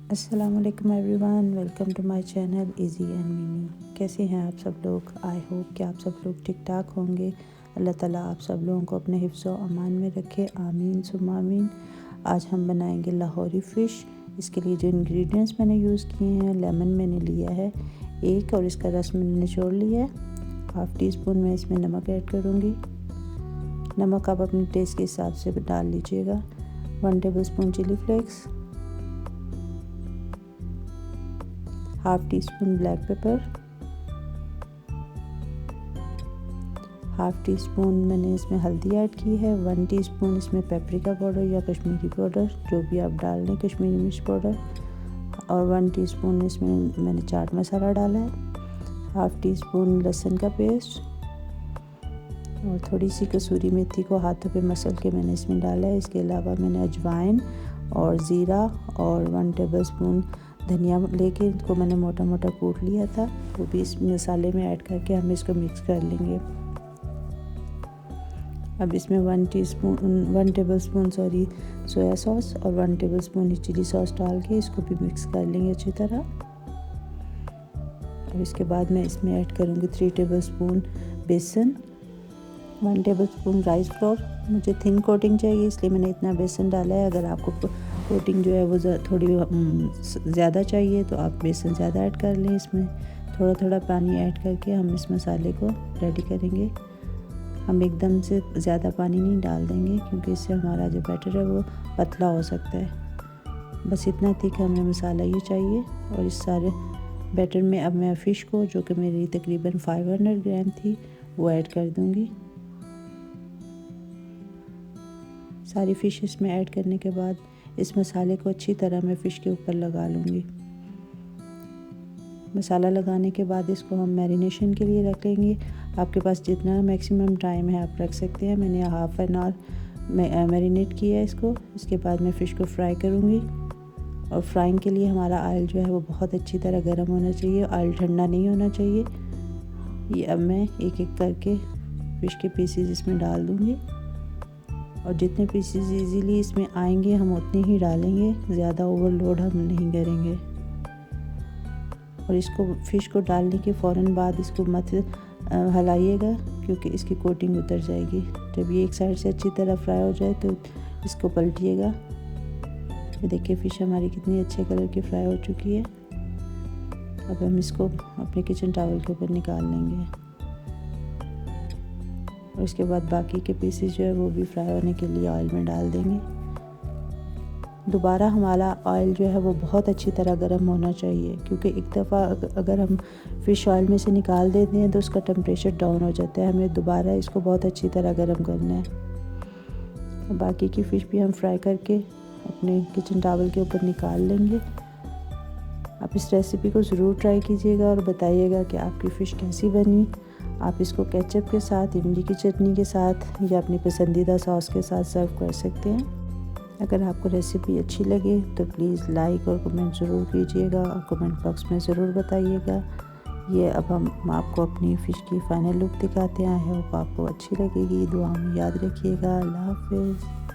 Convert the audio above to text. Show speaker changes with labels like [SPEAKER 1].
[SPEAKER 1] अस्सलामुअलैकुम everyone, welcome to my channel Izzy and Mimi. कैसे हैं आप सब लोग? आई होप कि आप सब लोग ठीक ठाक होंगे। अल्लाह ताला आप सब लोगों को अपने हिफ्ज़ व अमान में रखे, आमीन सुम्मा आमीन। आज हम बनाएंगे लाहौरी फ़िश। इसके लिए जो इंग्रेडिएंट्स मैंने यूज़ किए हैं, लेमन मैंने लिया है एक और इसका रस मैंने निचोड़ लिया है। हाफ़ टी स्पून में इसमें नमक ऐड करूँगी। नमक आप अपने टेस्ट के हिसाब से डाल लीजिएगा। 1 tablespoon chilli flakes, half teaspoon black pepper, half teaspoon मैंने इसमें हल्दी ऐड की है, 1 टीस्पून इसमें पेपरिका पाउडर या कश्मीरी पाउडर जो भी आप डाल लें, कश्मीरी मिर्च पाउडर, और 1 टीस्पून इसमें मैंने चाट मसाला डाला है, हाफ़ टी स्पून लहसुन का पेस्ट और थोड़ी सी कसूरी मेथी को हाथों पे मसल के मैंने इसमें डाला है। इसके अलावा मैंने अजवाइन और ज़ीरा और 1 टेबल स्पून धनिया लेके इसको मैंने मोटा मोटा कूट लिया था, वो भी इस मसाले में ऐड करके हम इसको मिक्स कर लेंगे। अब इसमें 1 टेबल स्पून सोया सॉस और 1 टेबल स्पून चिली सॉस डाल के इसको भी मिक्स कर लेंगे अच्छी तरह। और इसके बाद मैं इसमें ऐड करूँगी 3 टेबल स्पून बेसन, 1 टेबल स्पून राइस फ्लोर। मुझे थिन कोटिंग चाहिए इसलिए मैंने इतना बेसन डाला है। अगर आपको कोटिंग जो है वो थोड़ी ज़्यादा चाहिए तो आप बेसन ज़्यादा ऐड कर लें। इसमें थोड़ा थोड़ा पानी ऐड करके हम इस मसाले को रेडी करेंगे। हम एकदम से ज़्यादा पानी नहीं डाल देंगे क्योंकि इससे हमारा जो बैटर है वो पतला हो सकता है। बस इतना थिक हमें मसाला ये चाहिए। और इस सारे बैटर में अब मैं फ़िश को, जो कि मेरी तकरीबन 500 ग्राम थी, वो ऐड कर दूँगी। सारी फ़िश इसमें ऐड करने के बाद इस मसाले को अच्छी तरह मैं फ़िश के ऊपर लगा लूँगी। मसाला लगाने के बाद इसको हम मैरिनेशन के लिए रख लेंगे। आपके पास जितना मैक्सिमम टाइम है आप रख सकते हैं। मैंने हाफ़ एन आवर मैरिनेट किया है इसको। इसके बाद मैं फ़िश को फ्राई करूँगी। और फ्राइंग के लिए हमारा ऑयल जो है वो बहुत अच्छी तरह गर्म होना चाहिए, ऑयल ठंडा नहीं होना चाहिए। ये अब मैं एक एक करके फ़िश के पीसेस इसमें डाल दूँगी और जितने पीसेस इजीली इसमें आएंगे हम उतने ही डालेंगे, ज़्यादा ओवरलोड हम नहीं करेंगे। और इसको फ़िश को डालने के फ़ौरन बाद इसको मत हिलाइएगा क्योंकि इसकी कोटिंग उतर जाएगी। जब ये एक साइड से अच्छी तरह फ्राई हो जाए तो इसको पलटिएगा। ये देखिए फ़िश हमारी कितनी अच्छे कलर की फ्राई हो चुकी है। अब हम इसको अपने किचन टॉवल के ऊपर निकाल लेंगे और इसके बाद बाकी के पीसेस जो है वो भी फ्राई होने के लिए ऑयल में डाल देंगे। दोबारा हमारा ऑयल जो है वो बहुत अच्छी तरह गर्म होना चाहिए क्योंकि एक दफ़ा अगर हम फ़िश ऑयल में से निकाल देते हैं तो उसका टेम्परेचर डाउन हो जाता है। हमें दोबारा इसको बहुत अच्छी तरह गर्म करना है। बाकी की फ़िश भी हम फ्राई करके अपने किचन टॉवल के ऊपर निकाल लेंगे। आप इस रेसिपी को ज़रूर ट्राई कीजिएगा और बताइएगा कि आपकी फ़िश कैसी बनी। आप इसको केचप के साथ, इमली की चटनी के साथ या अपनी पसंदीदा सॉस के साथ सर्व कर सकते हैं। अगर आपको रेसिपी अच्छी लगे तो प्लीज़ लाइक और कमेंट ज़रूर कीजिएगा और कमेंट बॉक्स में ज़रूर बताइएगा। ये अब हम आपको अपनी फ़िश की फ़ाइनल लुक दिखाते हैं। आई होप आपको अच्छी लगेगी। दुआ में याद रखिएगा। अल्लाह हाफ़िज़।